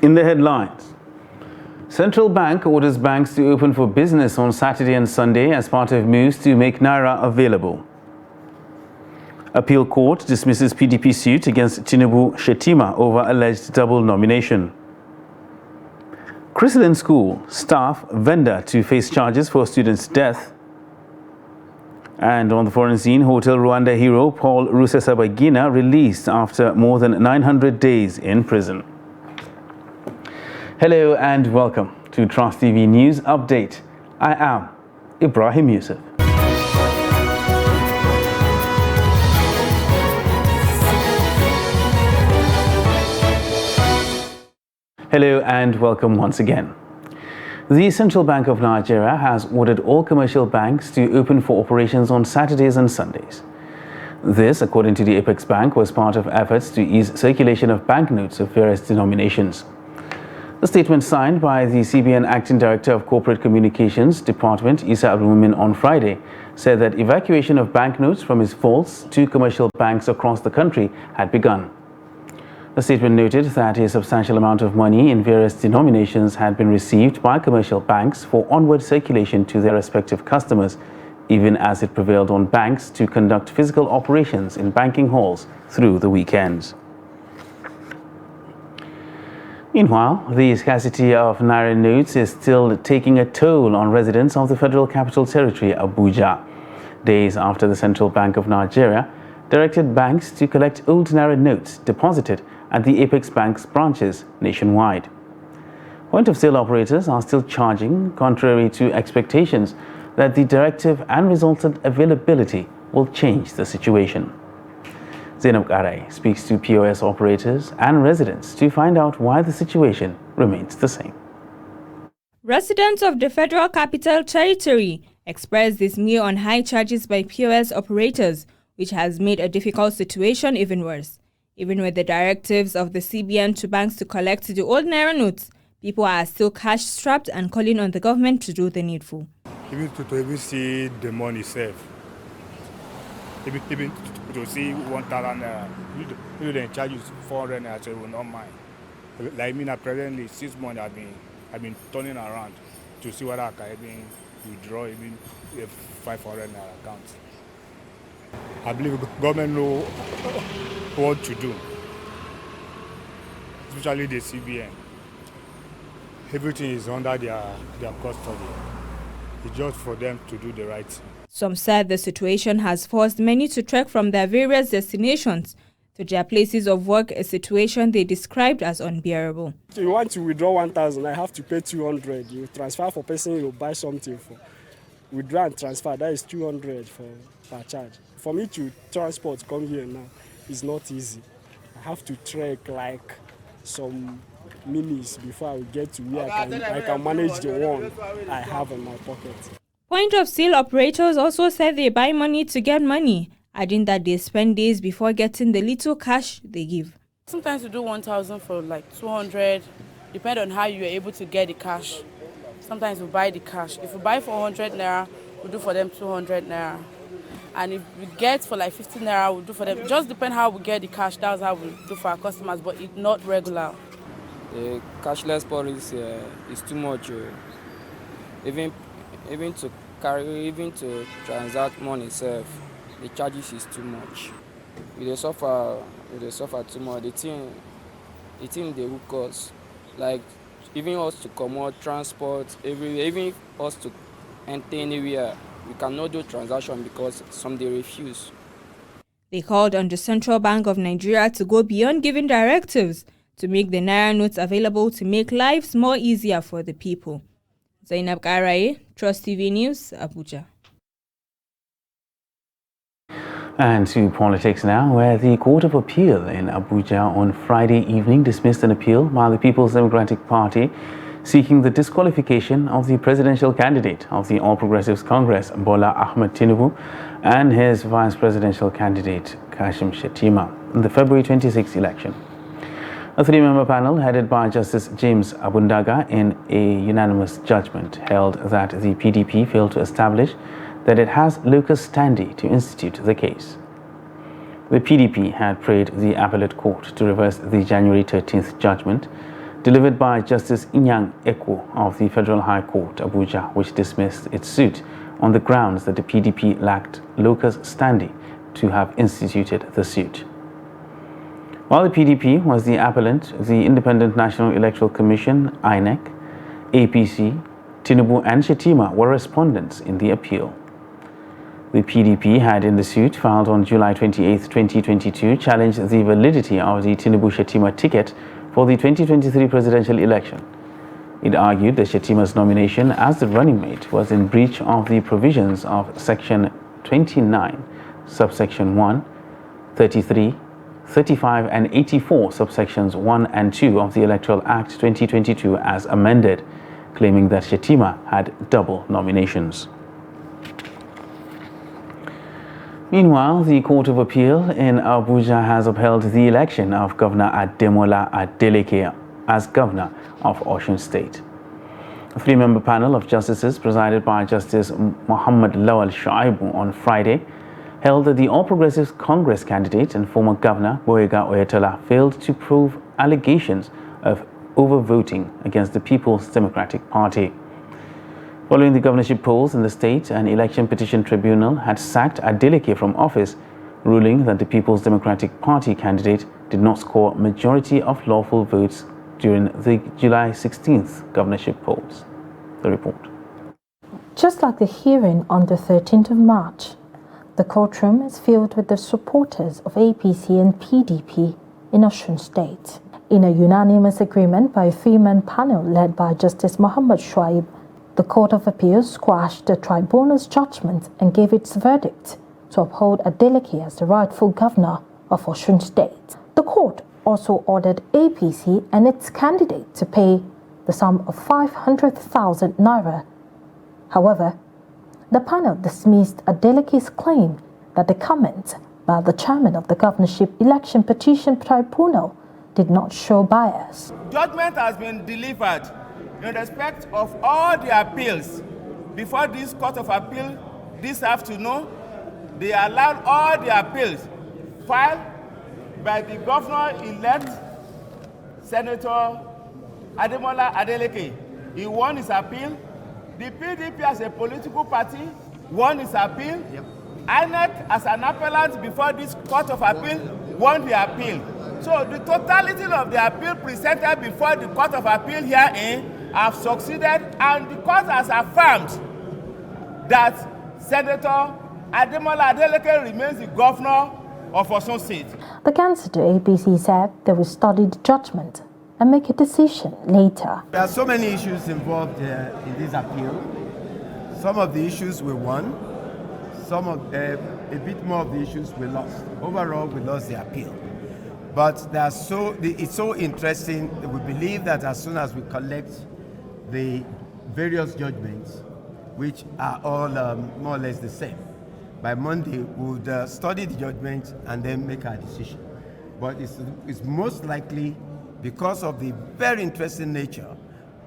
In the headlines, Central Bank orders banks to open for business on Saturday and Sunday as part of moves to make Naira available. Appeal Court dismisses PDP suit against Tinubu Shettima over alleged double nomination. Chrysalin School staff vendor to face charges for student's death. And on the foreign scene, Hotel Rwanda hero Paul Rusesabagina released after more than 900 days in prison. Hello and welcome to Trust TV News Update. I am Ibrahim Yusuf. Hello and welcome once again. The Central Bank of Nigeria has ordered all commercial banks to open for operations on Saturdays and Sundays. This, according to the Apex Bank, was part of efforts to ease circulation of banknotes of various denominations. The statement signed by the CBN Acting Director of Corporate Communications Department, Isa Abdulmumin, on Friday, said that evacuation of banknotes from his vaults to commercial banks across the country had begun. The statement noted that a substantial amount of money in various denominations had been received by commercial banks for onward circulation to their respective customers, even as it prevailed on banks to conduct physical operations in banking halls through the weekends. Meanwhile, the scarcity of Naira notes is still taking a toll on residents of the Federal Capital Territory, Abuja, days after the Central Bank of Nigeria directed banks to collect old Naira notes deposited at the Apex Bank's branches nationwide. Point-of-sale operators are still charging, contrary to expectations that the directive and resultant availability will change the situation. Zainab Garay speaks to POS operators and residents to find out why the situation remains the same. Residents of the Federal Capital Territory expressed dismay on high charges by POS operators, which has made a difficult situation even worse. Even with the directives of the CBN to banks to collect the old Naira notes, people are still cash-strapped and calling on the government to do the needful. Even to see the money saved. Even to see 1,000 naira, you then charge you 400 naira, so you will not mind. Like me, presently 6 months I've been turning around to see whether I can even withdraw even a 500 naira account. I believe the government know what to do, especially the CBN. Everything is under their custody. It's just for them to do the right thing. Some said the situation has forced many to trek from their various destinations to their places of work, a situation they described as unbearable. If you want to withdraw 1,000, I have to pay 200. You transfer for person you buy something for. Withdraw and transfer, that is 200 per charge. For me to transport come here now, it's not easy. I have to trek like some minutes before I get to where I can manage the one I have in my pocket. Point-of-sale operators also said they buy money to get money, adding that they spend days before getting the little cash they give. Sometimes we do 1,000 for like 200, depending on how you are able to get the cash. Sometimes we buy the cash. If we buy for 100 naira, we do for them 200 naira. And if we get for like 50 naira, we do for them. Just depend how we get the cash. That's how we do for our customers, but it's not regular. The cashless policy is too much. Even to transact money itself, the charges is too much. We suffer too much. The thing they hook us, like even us to come out, transport, even us to enter anywhere, we cannot do transaction because some they refuse. They called on the Central Bank of Nigeria to go beyond giving directives to make the Naira notes available to make lives more easier for the people. Zainab Garay, Trust TV News, Abuja. And to politics now, where the Court of Appeal in Abuja on Friday evening dismissed an appeal by the People's Democratic Party seeking the disqualification of the presidential candidate of the All Progressives Congress, Bola Ahmed Tinubu, and his vice presidential candidate, Kashim Shettima, in the February 26 election. A three-member panel headed by Justice James Abundaga in a unanimous judgment held that the PDP failed to establish that it has locus standi to institute the case. The PDP had prayed the appellate court to reverse the January 13th judgment, delivered by Justice Inyang Ekwo of the Federal High Court, Abuja, which dismissed its suit on the grounds that the PDP lacked locus standi to have instituted the suit. While the PDP was the appellant, the Independent National Electoral Commission, INEC, APC, Tinubu and Shettima were respondents in the appeal. The PDP had in the suit filed on July 28, 2022, challenged the validity of the Tinubu-Shettima ticket for the 2023 presidential election. It argued that Shettima's nomination as the running mate was in breach of the provisions of Section 29, subsection 1, 33, 35 and 84, subsections 1 and 2 of the Electoral Act 2022 as amended, claiming that Shettima had double nominations. Meanwhile, the Court of Appeal in Abuja has upheld the election of Governor Ademola Adeleke as Governor of Osun State. A three-member panel of justices presided by Justice Muhammad Lawal Shuaibu on Friday held that the All Progressives Congress candidate and former Governor Gboyega Oyetola failed to prove allegations of overvoting against the People's Democratic Party. Following the governorship polls in the state, an election petition tribunal had sacked Adeleke from office, ruling that the People's Democratic Party candidate did not score majority of lawful votes during the July 16th governorship polls. The report. Just like the hearing on the 13th of March, the courtroom is filled with the supporters of APC and PDP in Osun State. In a unanimous agreement by a three-man panel led by Justice Muhammad Shuaib, the Court of Appeals squashed the tribunal's judgment and gave its verdict to uphold Adeleke as the rightful governor of Osun State. The court also ordered APC and its candidate to pay the sum of 500,000 naira. However, the panel dismissed Adeleke's claim that the comment by the chairman of the governorship election petition tribunal did not show bias. Judgment has been delivered in respect of all the appeals before this Court of Appeal this afternoon. They allowed all the appeals filed by the governor-elect Senator Ademola Adeleke. He won his appeal. The PDP as a political party won his appeal. INEC as an appellant before this Court of Appeal won the appeal. So the totality of the appeal presented before the Court of Appeal herein have succeeded, and the court has affirmed that Senator Ademola Adeleke remains the governor of Osun State. The counsel to APC said they will study the judgment and make a decision later. There are so many issues involved in this appeal. Some of the issues we won, a bit more of the issues we lost. Overall, we lost the appeal. But it's so interesting that we believe that as soon as we collect the various judgments, which are all more or less the same, by Monday we would study the judgment and then make our decision. But it's most likely, because of the very interesting nature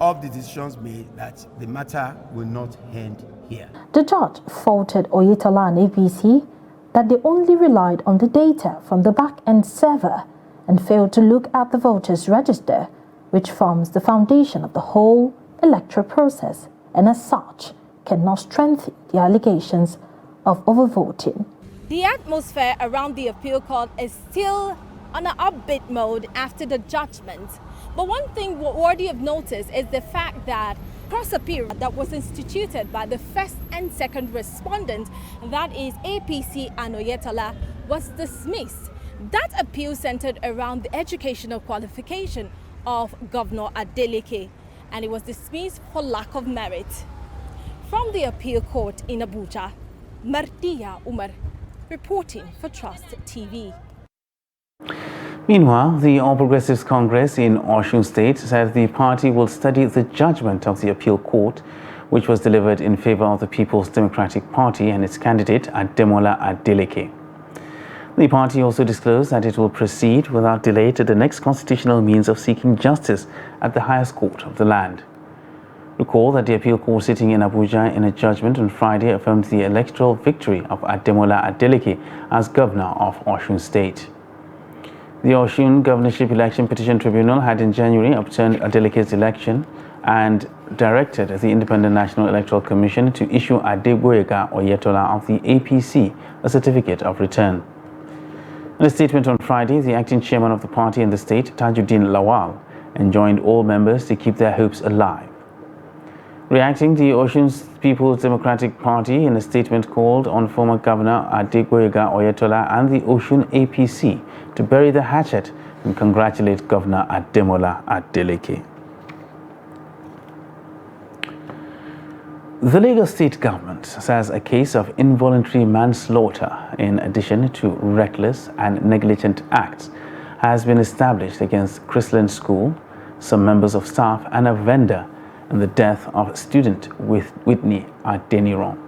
of the decisions made, that the matter will not end here. The judge faulted Oyetola and APC that they only relied on the data from the back-end server and failed to look at the voters' register, which forms the foundation of the whole electoral process, and as such cannot strengthen the allegations of overvoting. The atmosphere around the appeal court is still on an upbeat mode after the judgment. But one thing worthy of notice is the fact that cross appeal that was instituted by the first and second respondent, that is APC and Oyetola, was dismissed. That appeal centered around the educational qualification of Governor Adeleke, and it was dismissed for lack of merit. From the appeal court in Abuja, Martia Umar, reporting for Trust TV. Meanwhile, the All Progressives Congress in Osun State said the party will study the judgment of the appeal court, which was delivered in favor of the People's Democratic Party and its candidate Ademola Adeleke. The party also disclosed that it will proceed without delay to the next constitutional means of seeking justice at the highest court of the land. Recall that the appeal court sitting in Abuja in a judgment on Friday affirmed the electoral victory of Ademola Adeleke as governor of Osun State. The Osun Governorship Election Petition Tribunal had in January upturned a delegate's election and directed the Independent National Electoral Commission to issue Adegboyega Oyetola of the APC a certificate of return. In a statement on Friday, the acting chairman of the party in the state, Tajuddin Lawal, enjoined all members to keep their hopes alive. Reacting, the Osun People's Democratic Party in a statement called on former Governor Adegboyega Oyetola and the Osun APC to bury the hatchet and congratulate Governor Ademola Adeleke. The Lagos State Government says a case of involuntary manslaughter, in addition to reckless and negligent acts, has been established against Chrisland School, some members of staff, and a vendor in the death of student Whitney Adeniran.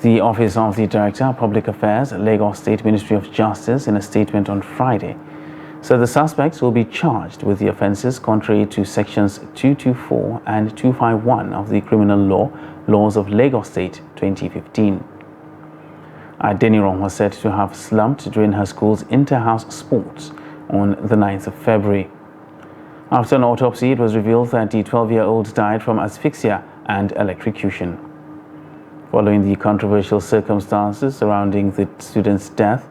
The Office of the Director of Public Affairs, Lagos State Ministry of Justice, in a statement on Friday, said the suspects will be charged with the offences contrary to sections 224 and 251 of the Criminal Laws of Lagos State 2015. Adeniran was said to have slumped during her school's inter-house sports on the 9th of February. After an autopsy, it was revealed that the 12-year-old died from asphyxia and electrocution. Following the controversial circumstances surrounding the student's death,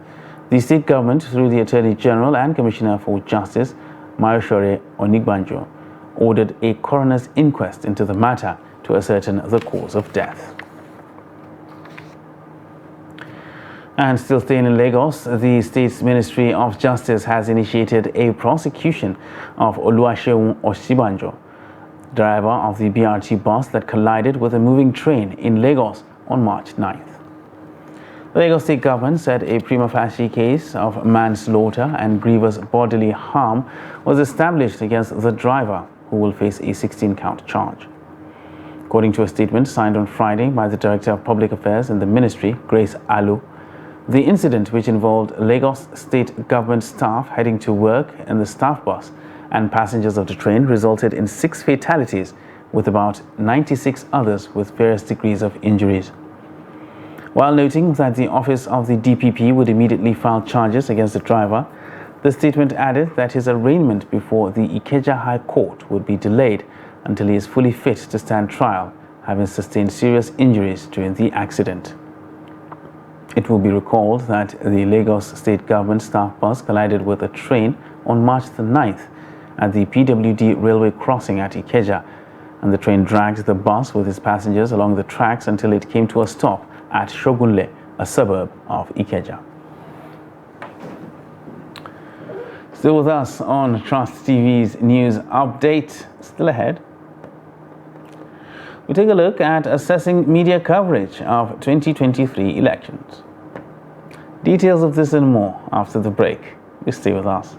the state government, through the Attorney General and Commissioner for Justice, Mayosore Onigbanjo, ordered a coroner's inquest into the matter to ascertain the cause of death. And still staying in Lagos, the state's Ministry of Justice has initiated a prosecution of Oluwaseun Osibanjo, driver of the BRT bus that collided with a moving train in Lagos on March 9th. The Lagos State Government said a prima facie case of manslaughter and grievous bodily harm was established against the driver, who will face a 16-count charge. According to a statement signed on Friday by the Director of Public Affairs in the ministry, Grace Alu, the incident, which involved Lagos State Government staff heading to work in the staff bus and passengers of the train, resulted in 6 fatalities, with about 96 others with various degrees of injuries. While noting that the office of the DPP would immediately file charges against the driver, the statement added that his arraignment before the Ikeja High Court would be delayed until he is fully fit to stand trial, having sustained serious injuries during the accident. It will be recalled that the Lagos State Government staff bus collided with a train on March the 9th at the PWD railway crossing at Ikeja, and the train dragged the bus with its passengers along the tracks until it came to a stop at Shogunle, a suburb of Ikeja. Still with us on Trust TV's news update. Still ahead, we take a look at assessing media coverage of 2023 elections. Details of this and more after the break. You stay with us.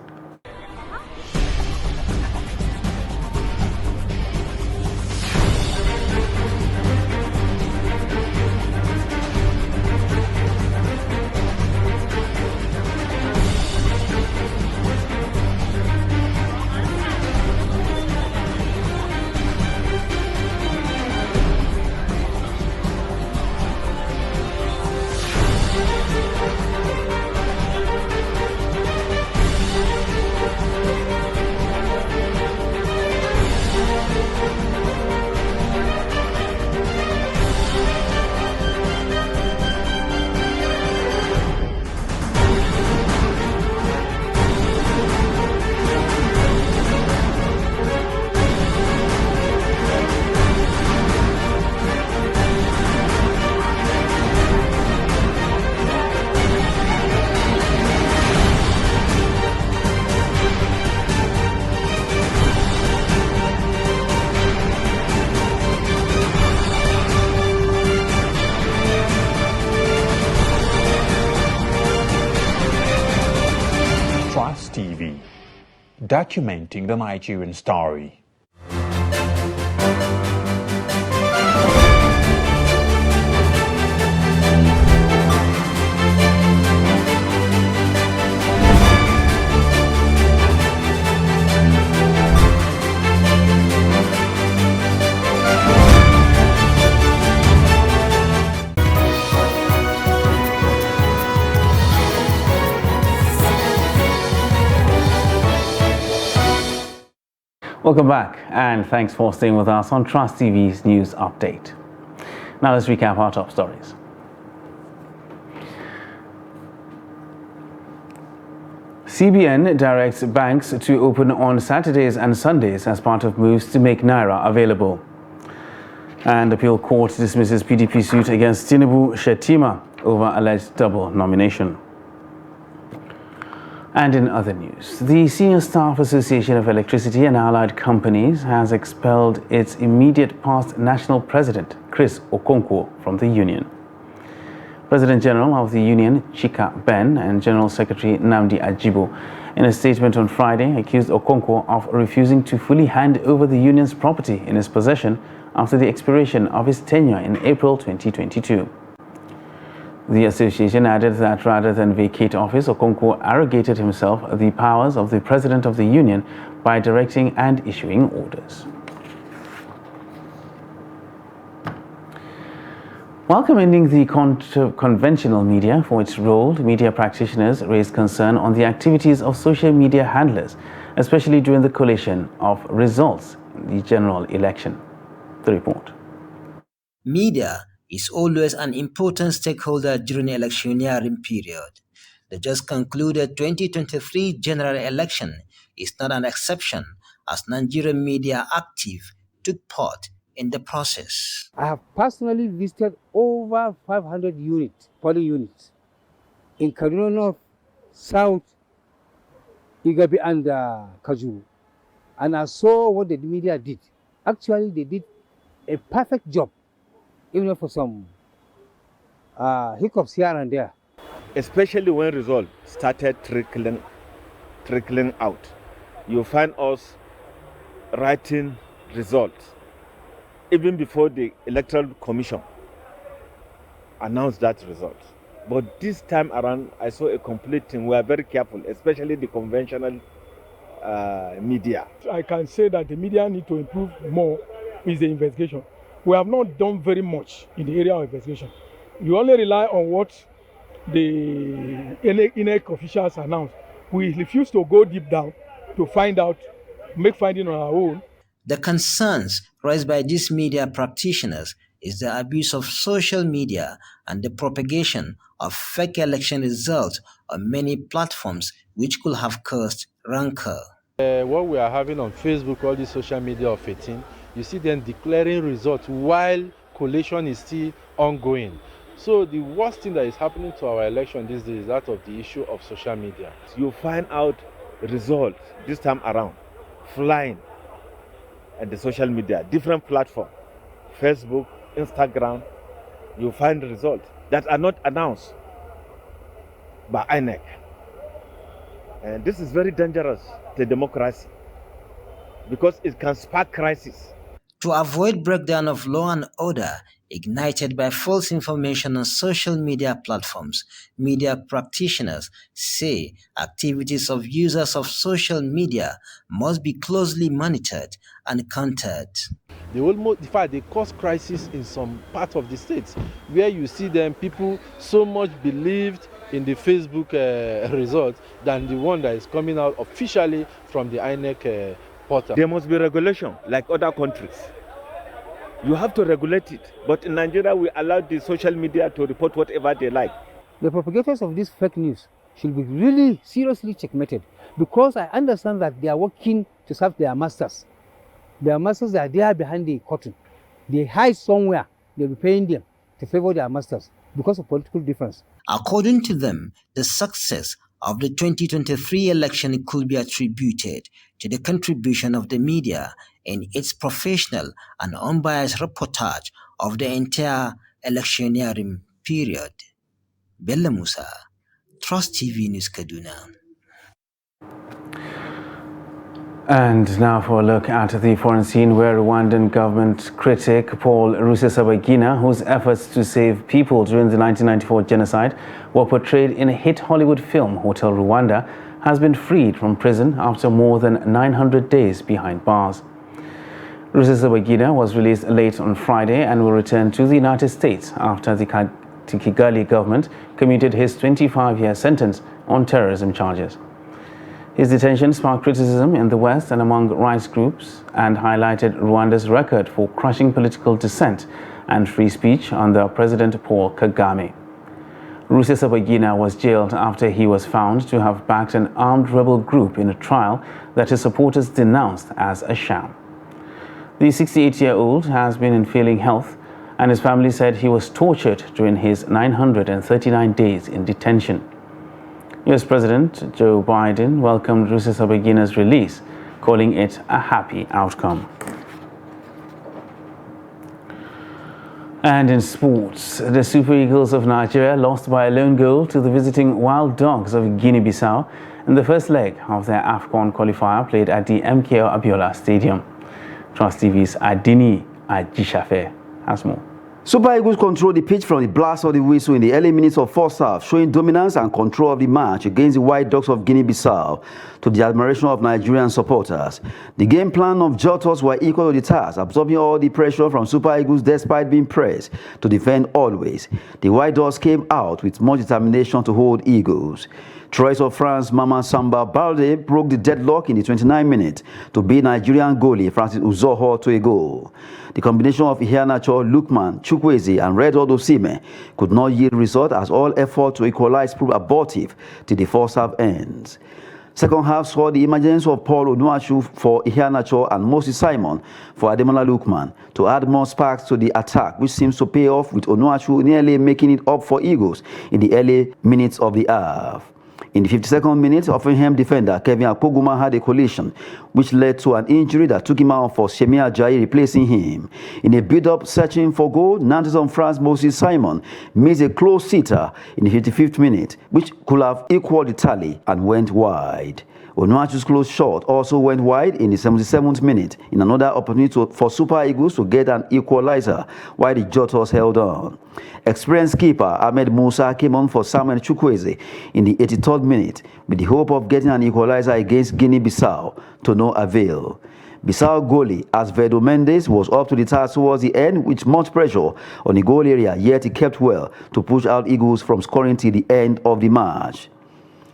TV, documenting the Nigerian story. Welcome back, and thanks for staying with us on Trust TV's News Update. Now let's recap our top stories. CBN directs banks to open on Saturdays and Sundays as part of moves to make Naira available. And appeal court dismisses PDP suit against Tinubu Shettima over alleged double nomination. And in other news, the Senior Staff Association of Electricity and Allied Companies has expelled its immediate past national president, Chris Okonkwo, from the union. President General of the union, Chika Ben, and General Secretary Nnamdi Ajibo, in a statement on Friday, accused Okonkwo of refusing to fully hand over the union's property in his possession after the expiration of his tenure in April 2022. The association added that rather than vacate office, Okonkwo arrogated himself the powers of the president of the union by directing and issuing orders. While commending the conventional media for its role, media practitioners raised concern on the activities of social media handlers, especially during the collation of results in the general election. The report. Media is always an important stakeholder during the electioneering period. The just concluded 2023 general election is not an exception, as Nigerian media active took part in the process. I have personally visited over 500 polling units in Kaduna North, South, Igabi and Kajuru. And I saw what the media did. Actually, they did a perfect job, even for some hiccups here and there. Especially when results started trickling out. You find us writing results even before the Electoral Commission announced that result. But this time around, I saw a complete thing. We are very careful, especially the conventional media. I can say that the media need to improve more with the investigation. We have not done very much in the area of investigation. You only rely on what the INEC officials announce. We refuse to go deep down to find out, make finding on our own. The concerns raised by these media practitioners is the abuse of social media and the propagation of fake election results on many platforms, which could have caused rancor. What we are having on Facebook, all the social media of 18, you see them declaring results while collation is still ongoing. So the worst thing that is happening to our election these days is that of the issue of social media. You find out results this time around flying at the social media, different platforms, Facebook, Instagram. You find results that are not announced by INEC. And this is very dangerous to democracy because it can spark crisis. To avoid breakdown of law and order ignited by false information on social media platforms, media practitioners say activities of users of social media must be closely monitored and countered. In fact, they cause crisis in some part of the states where you see them, people so much believed in the Facebook results than the one that is coming out officially from the INEC portal. There must be regulation like other countries. You have to regulate it. But in Nigeria, we allow the social media to report whatever they like. The propagators of this fake news should be really seriously checkmated, because I understand that they are working to serve their masters. Their masters are there behind the curtain. They hide somewhere. They'll be paying them to favor their masters because of political difference. According to them, the success of the 2023 election could be attributed to the contribution of the media in its professional and unbiased reportage of the entire electioneering period. Bello Musa, Trust TV News, Kaduna. And now for a look at the foreign scene, where Rwandan government critic Paul Rusesabagina, whose efforts to save people during the 1994 genocide were portrayed in a hit Hollywood film, Hotel Rwanda, has been freed from prison after more than 900 days behind bars. Rusesabagina was released late on Friday and will return to the United States after the Kigali government commuted his 25-year sentence on terrorism charges. His detention sparked criticism in the West and among rights groups and highlighted Rwanda's record for crushing political dissent and free speech under President Paul Kagame. Rusesabagina was jailed after he was found to have backed an armed rebel group in a trial that his supporters denounced as a sham. The 68-year-old has been in failing health, and his family said he was tortured during his 939 days in detention. US President Joe Biden welcomed Rusesabagina's release, calling it a happy outcome. And in sports, the Super Eagles of Nigeria lost by a lone goal to the visiting Wild Dogs of Guinea-Bissau in the first leg of their AFCON qualifier played at the MKO Abiola Stadium. Trust TV's Adini Ajishafe has more. Super Eagles controlled the pitch from the blast of the whistle in the early minutes of first half, showing dominance and control of the match against the White Dogs of Guinea-Bissau to the admiration of Nigerian supporters. The game plan of Jotos were equal to the task, absorbing all the pressure from Super Eagles despite being pressed to defend always. The White Dogs came out with much determination to hold Eagles. Troyes of France Mama Samba Balde broke the deadlock in the 29th minute to beat Nigerian goalie Francis Uzoho to a goal. The combination of Iheanacho, Lukman, Chukwueze and Redwood Osimhen could not yield result as all effort to equalize proved abortive till the first half ends. Second half saw the emergence of Paul Onuachu for Iheanacho and Moses Simon for Ademola Lukman to add more sparks to the attack, which seems to pay off with Onuachu nearly making it up for Eagles in the early minutes of the half. In the 52nd minute, Offenham defender Kevin Akpoguma had a collision, which led to an injury that took him out for Semi Ajayi replacing him. In a build-up searching for goal, Nantes of France Moses Simon missed a close sitter in the 55th minute, which could have equaled the tally and went wide. Onuachu's close shot also went wide in the 77th minute in another opportunity for Super Eagles to get an equalizer while the Jotos held on. Experienced keeper Ahmed Musa came on for Samuel Chukwueze in the 83rd minute with the hope of getting an equalizer against Guinea-Bissau to no avail. Bissau goalie Asvedo Mendes was up to the task towards the end with much pressure on the goal area, yet he kept well to push out Eagles from scoring till the end of the match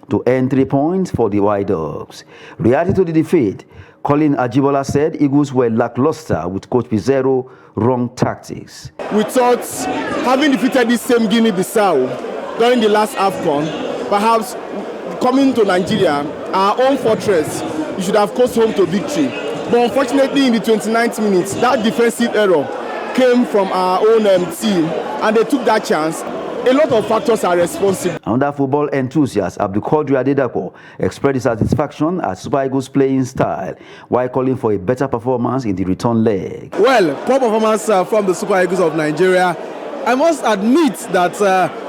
to earn 3 points for the White Dogs. Reacting to the defeat, Colin Ajibola said Eagles were lackluster with Coach Pizarro wrong tactics. We thought having defeated this same Guinea-Bissau during the last AFCON, perhaps coming to Nigeria, our own fortress, we should have coast home to victory. But unfortunately in the 29th minute, that defensive error came from our own team and they took that chance. A lot of factors are responsible. Another football enthusiast, Abdulkadir Adedapo, expressed his satisfaction at Super Eagles' playing style while calling for a better performance in the return leg. Well, poor performance from the Super Eagles of Nigeria. I must admit that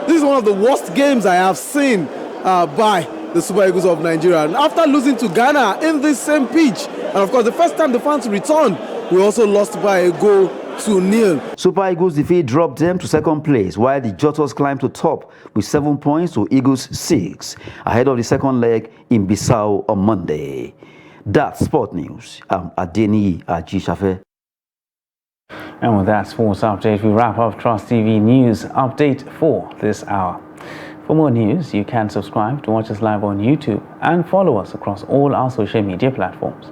this is one of the worst games I have seen by the Super Eagles of Nigeria. And after losing to Ghana in this same pitch, and of course the first time the fans returned, we also lost by a goal to nil. Super Eagles' defeat dropped them to second place, while the Jotos climbed to top with 7 points to Eagles' 6, ahead of the second leg in Bissau on Monday. That's Sport News. I'm Adeni Ajishafe. And with that sports update, we wrap up Trust TV News Update for this hour. For more news, you can subscribe to watch us live on YouTube and follow us across all our social media platforms.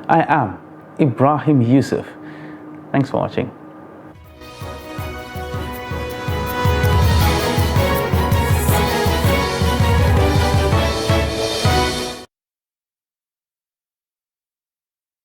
I am Ibrahim Yusuf. Thanks for watching.